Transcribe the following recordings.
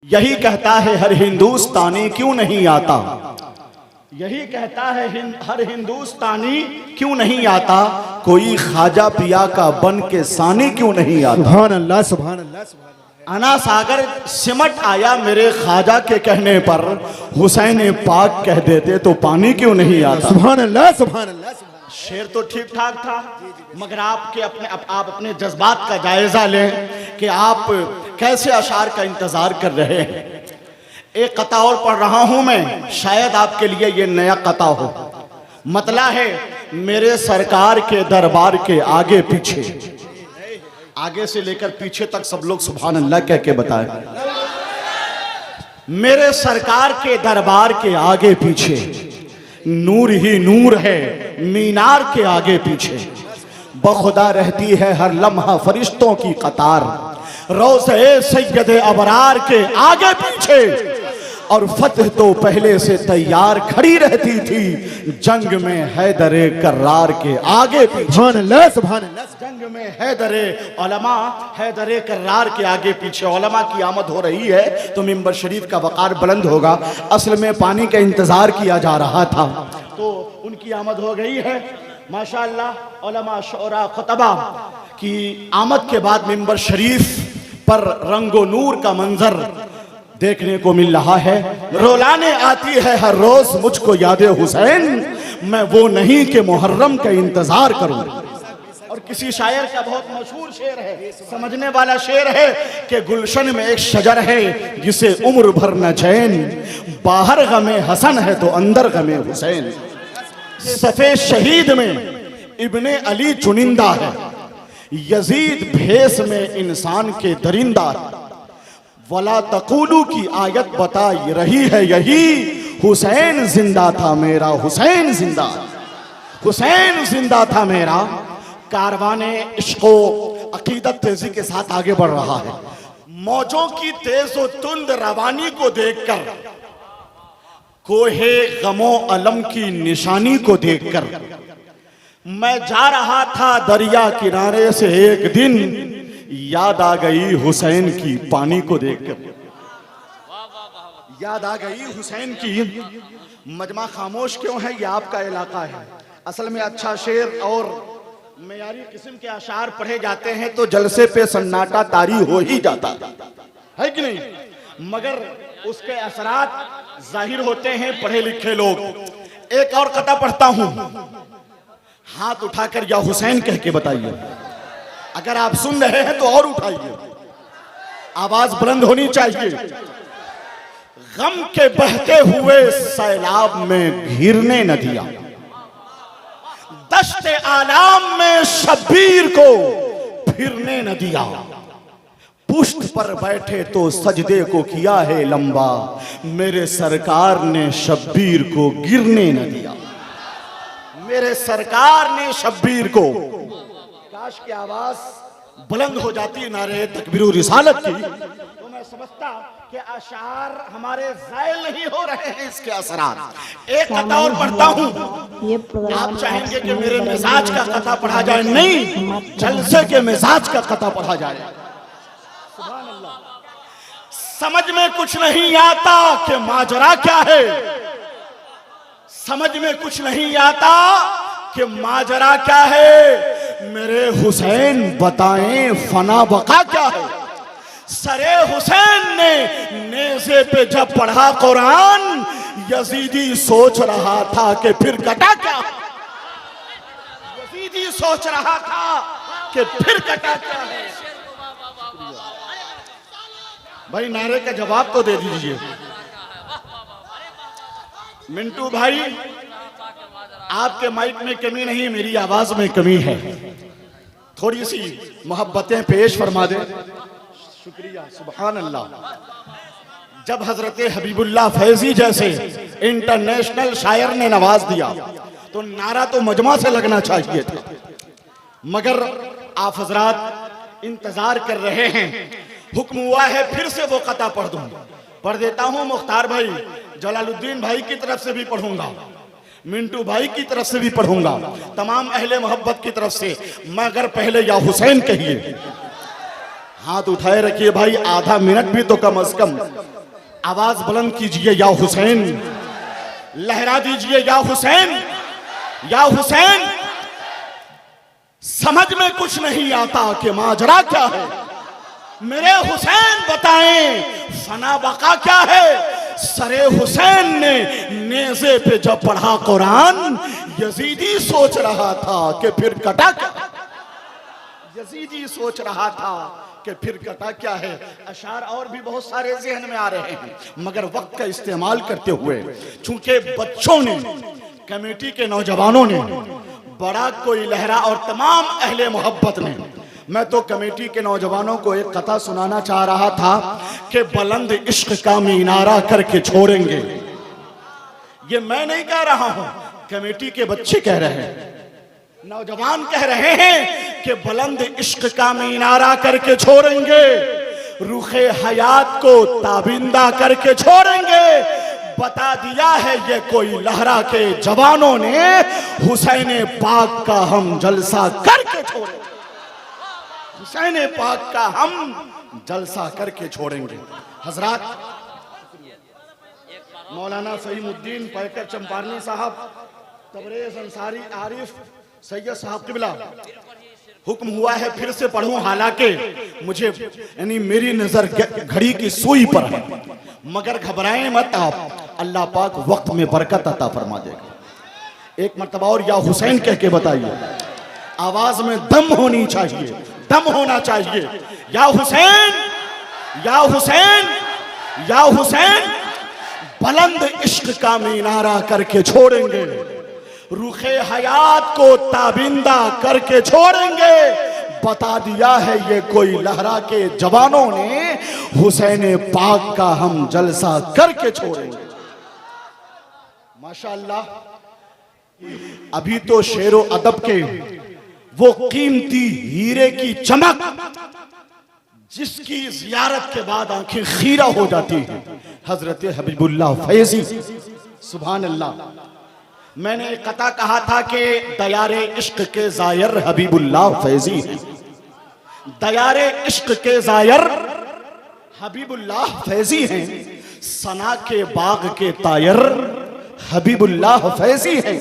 यही कहता है हर हिंदुस्तानी क्यों नहीं आता, यही कहता है हर हिंदुस्तानी क्यों नहीं आता, कोई ख्वाजा पिया का बन के सानी क्यों नहीं आता। सुभान अल्लाह सुभान अल्लाह सुभान अल्लाह। अना सागर सिमट आया मेरे ख्वाजा के कहने पर, हुसैन पाक कह देते तो पानी क्यों नहीं आता। सुभान अल्लाह सुभान अल्लाह। शेर तो ठीक ठाक था, मगर आपके आप अपने जज्बात का जायजा लें कि आप कैसे अशार का इंतजार कर रहे हैं। एक कता और पढ़ रहा हूं मैं, शायद आपके लिए ये नया कता हो। मतला है मेरे सरकार के दरबार के आगे पीछे, आगे से लेकर पीछे तक सब लोग सुभान अल्लाह कह के बताएं। मेरे सरकार के दरबार के आगे पीछे नूर ही नूर है, मीनार के आगे पीछे बखुदा रहती है हर लम्हा फरिश्तों की कतार, रोज़े सैयद अबरार के आगे पीछे, और फतह तो पहले से तैयार खड़ी रहती थी जंग में हैदरे कर्रार के आगे पीछे। सुभान अल्लाह सुभान अल्लाह। जंग में हैदरे उलमा, हैदरे कर्रार के आगे पीछे उलमा की आमद हो रही है तो मिंबर शरीफ का वक़ार बुलंद होगा। असल में पानी का इंतजार किया जा रहा था तो उनकी आमद हो गई है। माशाअल्लाह उलमा शोरा खुतबा की आमद के बाद मिंबर शरीफ पर रंगो नूर का मंजर देखने को मिल रहा है। रोलाने आती है हर रोज मुझको याद हुसैन, मैं वो नहीं कि मुहर्रम का इंतजार करूं। और किसी शायर का बहुत मशहूर शेर है, समझने वाला शेर है कि गुलशन में एक शजर है जिसे उम्र भर न चैन, बाहर गमे हसन है तो अंदर गमे हुसैन। सफे शहीद में इब्ने अली चुनिंदा है, यजीद भेस में इंसान के दरिंदा है। वला तकूलू की आयत बता रही है यही, हुसैन जिंदा था मेरा, हुसैन जिंदा, हुसैन जिंदा था मेरा। कारवाने इश्को अकीदत तेजी के साथ आगे बढ़ रहा है। मौजों की तेज व तुंद रवानी को देखकर, कोहे गमो अलम की निशानी को देखकर, मैं जा रहा था दरिया किनारे से एक दिन, याद आ गई हुसैन की पानी को देखकर, याद आ गई हुसैन की। मजमा खामोश क्यों है, ये आपका इलाका है। असल में अच्छा शेर और मेयारी किस्म के अशार पढ़े जाते हैं तो जलसे पे सन्नाटा तारी हो ही जाता है कि नहीं, मगर उसके असरात जाहिर होते हैं पढ़े लिखे लोग। एक और कथा पढ़ता हूं, हाथ उठाकर या हुसैन कह के बताइए। अगर आप सुन रहे हैं तो और उठाइए, आवाज बुलंद होनी चाहिए। गम के बहते हुए सैलाब में घिरने न दिया, दश्ते आलाम में शब्बीर को फिरने न दिया, पुष्ट पर बैठे तो सजदे को किया है लंबा, मेरे सरकार ने शब्बीर को गिरने न दिया, मेरे सरकार ने शब्बीर को। काश की आवाज बुलंद हो जाती नारे तकबीर रिसालत की तो मैं समझता कि अशार हमारे ज़ायल नहीं हो रहे हैं इसके असरात। एक कथा और पढ़ता हूँ, आप चाहेंगे कि मेरे मिजाज का कथा पढ़ा जाए, नहीं, जलसे के मिजाज का कथा पढ़ा जाए। सुभान अल्लाह। समझ में कुछ नहीं आता कि माजरा क्या है, समझ में कुछ नहीं आता कि माजरा क्या है, मेरे हुसैन बताएं फना बका क्या है। सरे हुसैन ने नेज़े पे जब पढ़ा कुरान, यजीदी सोच रहा था कि फिर कटा क्या, यजीदी सोच रहा था कि फिर कटा क्या है। भाई नारे का जवाब तो दे दीजिए। मिंटू भाई, आपके माइक में कमी नहीं, मेरी आवाज में कमी है, थोड़ी सी मोहब्बतें पेश फरमा दे। शुक्रिया, सुभान अल्लाह। जब हजरत हबीबुल्लाह फैजी जैसे इंटरनेशनल शायर ने नवाज दिया तो नारा तो मजमा से लगना चाहिए था, मगर आप हजरात इंतजार कर रहे हैं। हुक्म हुआ है फिर से वो कथा पढ़ दूं, पढ़ देता हूं। मुख्तार भाई, जलालुद्दीन भाई की तरफ से भी पढ़ूंगा, मिंटू भाई की तरफ से भी पढ़ूंगा, तमाम अहले मोहब्बत की तरफ से, मगर पहले या हुसैन कहिए। हाथ उठाए रखिए भाई, आधा मिनट भी तो कम अज कम आवाज बुलंद कीजिए या हुसैन, लहरा दीजिए या हुसैन, या हुसैन। समझ में कुछ नहीं आता कि माजरा क्या है, मेरे हुसैन बताएं फना बका क्या है। सरे हुसैन ने नेज़े पे जब पढ़ा कुरान, यजीदी सोच रहा था कि फिर कटा क्या, यजीदी सोच रहा था कि फिर कटा क्या है। अशार और भी बहुत सारे ज़हन में आ रहे हैं, मगर वक्त का इस्तेमाल करते हुए चूंकि बच्चों ने, कमेटी के नौजवानों ने, बड़ा कोई लहरा और तमाम अहले मोहब्बत ने, मैं तो कमेटी के नौजवानों को एक कथा सुनाना चाह रहा था कि बुलंद इश्क का मीनारा करके छोड़ेंगे। ये मैं नहीं कह रहा हूं, कमेटी के बच्चे कह रहे हैं, नौजवान कह रहे हैं कि बुलंद इश्क का मीनारा करके छोड़ेंगे, रुखे हयात को ताबिंदा करके छोड़ेंगे। बता दिया है ये कोई लहरा के जवानों ने, हुसैन पाक का हम जलसा करके छोड़ेंगे, हुसैन पाक का हम जलसा करके छोड़ेंगे। हजरात, मौलाना सईमुद्दीन पैकर चंपारनी साहब, तबरेज अंसारी आरिफ सैयद साहब किबला, हुक्म हुआ है फिर से पढ़ूं, हालांकि मुझे यानी मेरी नजर घड़ी की सुई पर है, मगर घबराएं मत आप, अल्लाह पाक वक्त में बरकत अता फरमा देगा। एक मर्तबा और या हुसैन कह के बताइए, आवाज में दम होनी चाहिए, दम होना चाहिए। या हुसैन, या हुसैन, या हुसैन, बुलंद इश्क का मीनारा करके छोड़ेंगे, रुखे हयात को ताबिंदा करके छोड़ेंगे। बता दिया है ये कोई लहरा के जवानों ने, हुसैन पाक का हम जलसा करके छोड़ेंगे। माशाअल्लाह, अभी तो शेरो अदब के वो कीमती हीरे की चमक जिसकी जियारत के बाद आंखें खीरा हो जाती हैं, हजरत हबीबुल्लाह फैजी, सुभान अल्लाह। मैंने एक कथा कहा था कि दयारे इश्क के जायर हबीबुल्लाह फैजी हैं, दयारे इश्क के जायर हबीबुल्लाह फैजी हैं, सना के बाग के तायर हबीबुल्लाह फैजी हैं।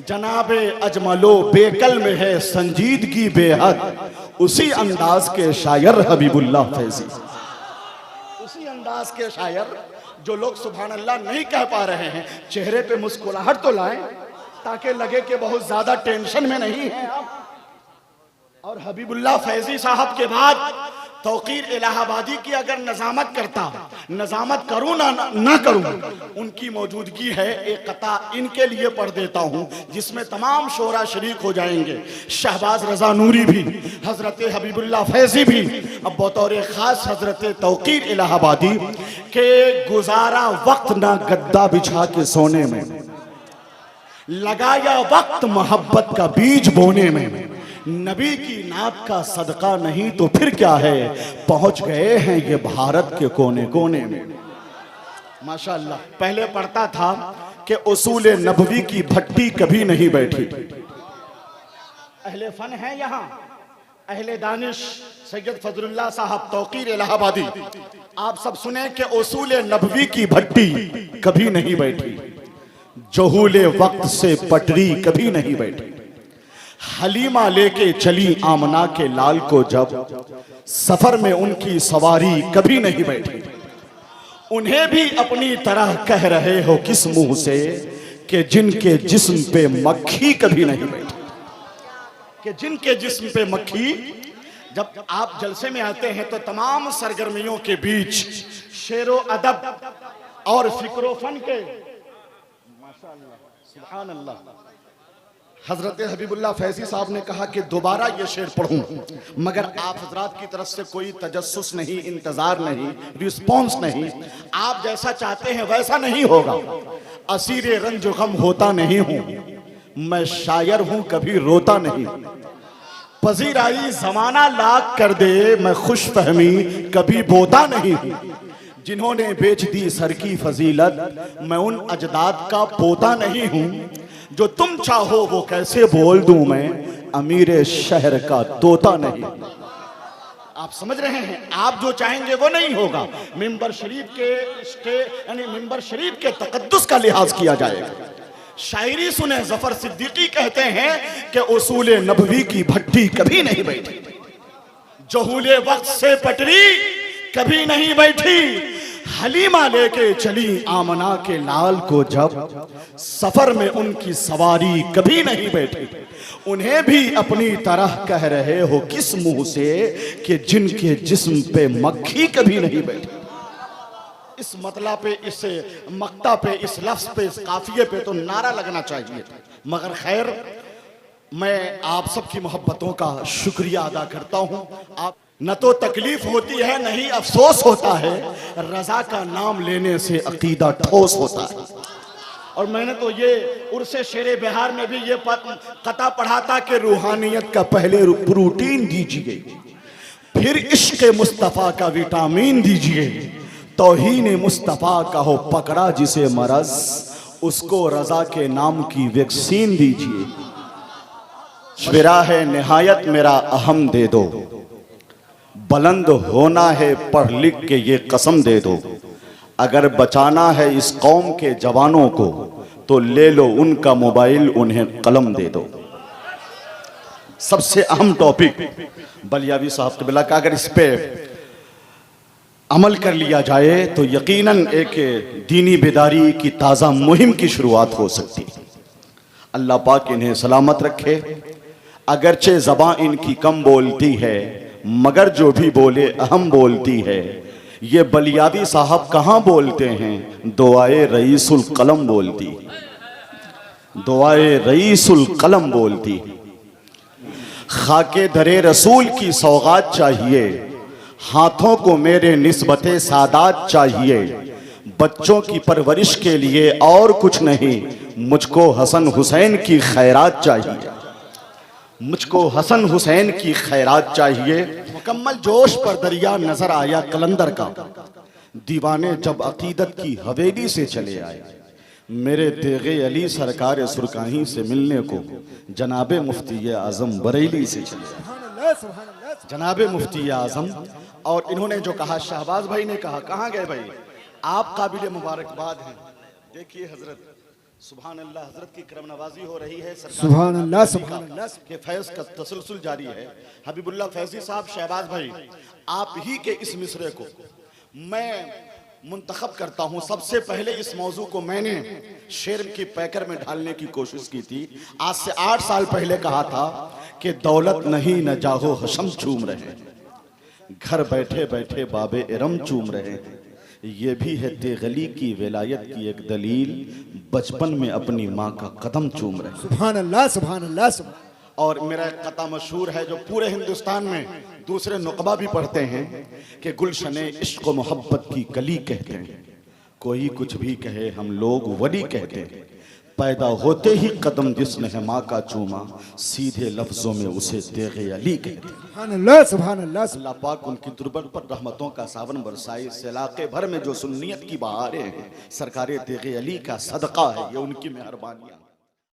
जनाबे अजमलो बेकल में है संजीदगी बेहद, उसी अंदाज के शायर हबीबुल्लाह फैजी, उसी अंदाज के शायर जो लोग सुभान अल्लाह नहीं कह पा रहे हैं, चेहरे पे मुस्कुराहट तो लाएं ताकि लगे कि बहुत ज्यादा टेंशन में नहीं है आप। और हबीबुल्लाह फैजी साहब के बाद तौकीर इलाहाबादी की अगर नजामत करता, नजामत करूं ना करूं, उनकी मौजूदगी है। एक कथा इनके लिए पढ़ देता हूं जिसमें तमाम शोरा शरीक हो जाएंगे, शहबाज रजा नूरी भी, हजरत हबीबुल्लाह फैजी भी, अब बतौर खास हजरत तौकीर इलाहाबादी के गुजारा वक्त ना गद्दा बिछा के सोने में, लगाया वक्त मोहब्बत का बीज बोने में, नबी की नात का सदका नहीं तो फिर क्या है, पहुंच गए हैं ये भारत के कोने कोने में। माशाअल्लाह, पहले पढ़ता था कि उसूल नबवी की भट्टी कभी नहीं बैठी। अहले फन है यहाँ, अहले दानिश सैयद फजलुल्लाह साहब तौकीर इलाहाबादी, आप सब सुने कि उसूल नबवी की भट्टी कभी नहीं बैठी, जहूले वक्त से पटरी कभी नहीं बैठी। हलीमा लेके चली आमना के लाल को जब, सफर में उनकी सवारी कभी नहीं बैठी। उन्हें भी अपनी तरह कह रहे हो किस मुंह से कि जिनके जिस्म पे मक्खी कभी नहीं बैठी, कि जिनके जिस्म पे मक्खी। जब आप जलसे में आते हैं तो तमाम सरगर्मियों के बीच शेरो अदब और फिक्रो फन के, माशाअल्लाह, सुभान अल्लाह, हजरत हबीबुल्लाह फैजी साहब ने कहा कि दोबारा ये शेर पढ़ूं, मगर आप हजरात की तरफ से कोई तजस्सुस नहीं, इंतजार नहीं, रिस्पॉन्स नहीं, आप जैसा चाहते हैं वैसा नहीं होगा। असीर रंज गम होता नहीं हूं मैं, शायर हूं कभी रोता नहीं, पजीराई जमाना लाख कर दे मैं खुश फहमी कभी बोता नहीं। जिन्होंने बेच दी सर की फजीलत मैं उन अजदाद का पोता नहीं हूं, जो तुम चाहो वो कैसे बोल दूं मैं अमीर शहर का तोता नहीं। आप समझ रहे हैं, आप जो चाहेंगे वो नहीं होगा। मिंबर शरीफ के यानी मिंबर शरीफ के तकद्दुस का लिहाज किया जाएगा। शायरी सुने, जफर सिद्दीकी कहते हैं कि उसूले नबवी की भट्टी कभी नहीं बैठी, जहूले वक्त से पटरी कभी नहीं बैठी, हलीमा लेके चली आमना के लाल को जब, सफर में उनकी सवारी कभी नहीं बैठी। उन्हें भी अपनी तरह कह रहे हो किस मुंह से कि जिनके जिस्म पे मक्खी कभी नहीं बैठी। इस मतलब पे, इस मक्ता पे, इस लफ्ज पे, इस काफिये पे तो नारा लगना चाहिए था। मगर खैर, मैं आप सबकी मोहब्बतों का शुक्रिया अदा करता हूं। आप न तो तकलीफ होती है न ही अफसोस होता है, रजा का नाम लेने से अकीदा ठोस होता है। और मैंने तो ये उर्से शेरे बिहार में भी ये कता पढ़ा था कि रूहानियत का पहले प्रोटीन दीजिए, फिर इश्क मुस्तफ़ा का विटामिन दीजिए, तौहीन मुस्तफ़ा का हो पकड़ा जिसे मरज, उसको रजा के नाम की वैक्सीन दीजिए। शिरा है निहायत मेरा अहम दे दो, बुलंद होना है पढ़ लिख के ये कसम दे दो, अगर बचाना है इस कौम के जवानों को तो ले लो उनका मोबाइल, उन्हें कलम दे दो। सबसे अहम टॉपिक बलियावी साहब क़िबला का, अगर इस पे अमल कर लिया जाए तो यकीनन एक दीनी बेदारी की ताज़ा मुहिम की शुरुआत हो सकती। अल्लाह पाक इन्हें सलामत रखे। अगरचे ज़बां इनकी कम बोलती है, मगर जो भी बोले अहम बोलती है। ये बलियावी साहब कहाँ बोलते हैं, दुआए रईसुल कलम बोलती, दुआए रईसुल कलम बोलती। खाके दरे रसूल की सौगात चाहिए, हाथों को मेरे निस्बते सादात चाहिए, बच्चों की परवरिश के लिए और कुछ नहीं, मुझको हसन हुसैन की खैरात चाहिए, मुझको हसन हुसैन की खैरात चाहिए। मुकम्मल जोश पर दरिया नजर आया कलंदर का, दीवाने जब अकीदत की हवेली से चले आए, मेरे तेगे अली सरकार सुरकाही से मिलने को जनाबे मुफ्ती आजम बरेली से चले आए, जनाबे मुफ्ती आजम। और इन्होंने जो कहा, शहबाज भाई ने कहा, कहाँ गए भाई, आप काबिल मुबारकबाद हैं। देखिए हजरत, सुभान अल्लाह, हजरत की करम नवाजी हो रही है, सुभान अल्लाह, सुभान अल्लाह के फैज का तसलसल जारी है। हबीबुल्लाह फैजी साहब, शहबाज भाई, आप ही के इस मिसरे को मैं मुंतखब करता हूँ। सबसे पहले इस मौजू को मैंने शेर की पैकर में ढालने की कोशिश की थी। आज से 8 साल पहले कहा था कि दौलत नहीं न जाहो हशम चूम रहे, घर बैठे बैठे बाबे इरम चूम रहे। ये भी है तेगली की विलायत की एक दलील, बचपन में अपनी माँ का कदम चूम रहे। सुभान अल्लाह, सुभान अल्लाह, सुभान। और मेरा एक कता मशहूर है जो पूरे हिंदुस्तान में दूसरे नुकबा भी पढ़ते हैं कि गुलशने इश्क व मोहब्बत की कली कहते हैं, कोई कुछ भी कहे हम लोग वली कहते हैं, पैदा होते ही कदम जिसने है माँ का चूमा, सीधे लफ्जों में उसे तेगे अली कहते हैं। सुभान अल्लाह, सुभान अल्लाह। अल्लाह पाक उनकी दुर्बल पर रहमतों का सावन बरसाए। इस इलाके भर में जो सुन्नियत की बहारें हैं, सरकारे तेगे अली का सदका है, ये उनकी मेहरबानियाँ।